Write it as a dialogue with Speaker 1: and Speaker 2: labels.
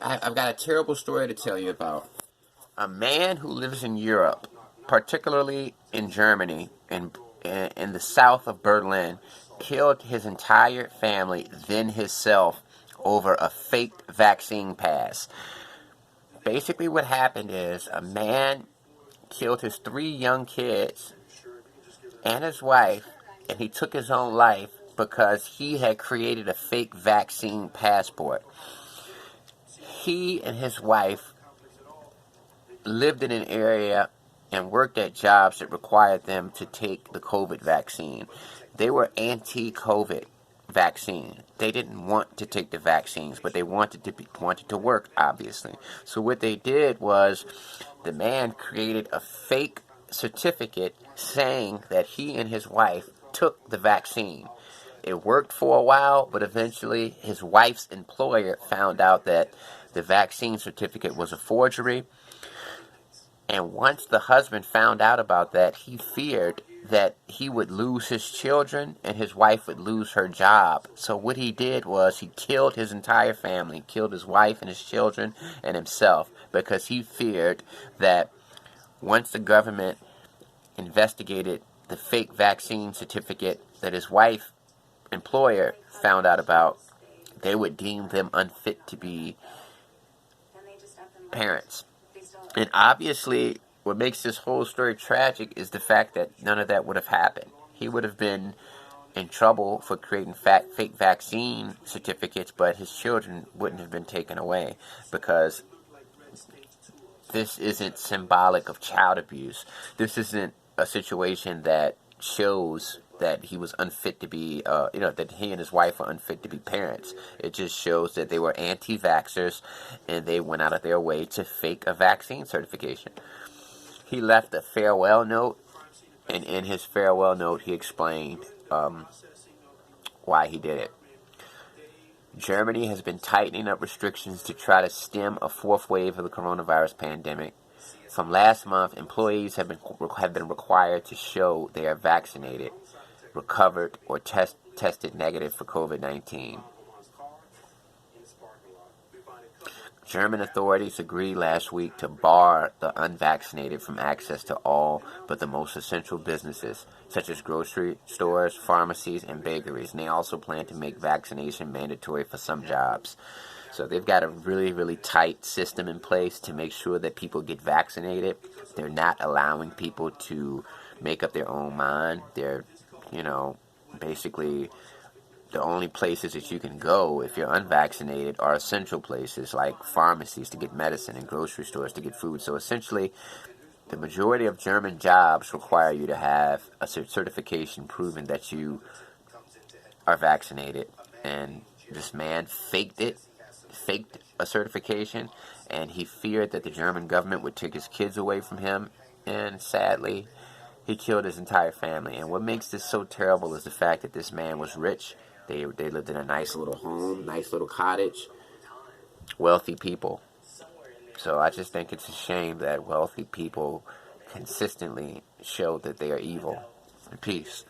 Speaker 1: I've got a terrible story to tell you about. A man who lives in Europe, particularly in Germany, in the south of Berlin, killed his entire family, then himself, over a fake vaccine pass. Basically, what happened is a man killed his 3 young kids and his wife, and he took his own life because he had created a fake vaccine passport. He and his wife lived in an area and worked at jobs that required them to take the COVID vaccine. They were anti-COVID vaccine. They didn't want to take the vaccines, but they wanted to work, obviously. So what they did was the man created a fake certificate saying that he and his wife took the vaccine. It worked for a while, but eventually his wife's employer found out that the vaccine certificate was a forgery. And once the husband found out about that, he feared that he would lose his children and his wife would lose her job. So what he did was he killed his entire family, killed his wife and his children and himself, because he feared that once the government investigated the fake vaccine certificate that his wife employer found out about, they would deem them unfit to be parents. And obviously, what makes this whole story tragic is the fact that none of that would have happened. He would have been in trouble for creating fake vaccine certificates, but his children wouldn't have been taken away, because this isn't symbolic of child abuse. This isn't a situation that shows that he was unfit to be, that he and his wife were unfit to be parents. It just shows that they were anti-vaxxers and they went out of their way to fake a vaccine certification. He left a farewell note, and in his farewell note he explained why he did it. Germany has been tightening up restrictions to try to stem a fourth wave of the coronavirus pandemic. From last month, employees have been required to show they are vaccinated, recovered, or tested negative for COVID-19. German authorities agreed last week to bar the unvaccinated from access to all but the most essential businesses, such as grocery stores, pharmacies, and bakeries. And they also plan to make vaccination mandatory for some jobs. So they've got a really, really tight system in place to make sure that people get vaccinated. They're not allowing people to make up their own mind. They're, basically the only places that you can go if you're unvaccinated are essential places like pharmacies to get medicine and grocery stores to get food. So essentially, the majority of German jobs require you to have a certification proving that you are vaccinated. And this man faked a certification, and he feared that the German government would take his kids away from him, and sadly, he killed his entire family. And what makes this so terrible is the fact that this man was rich. They lived in a nice little home, nice little cottage, wealthy people. So I just think it's a shame that wealthy people consistently show that they are evil. Peace.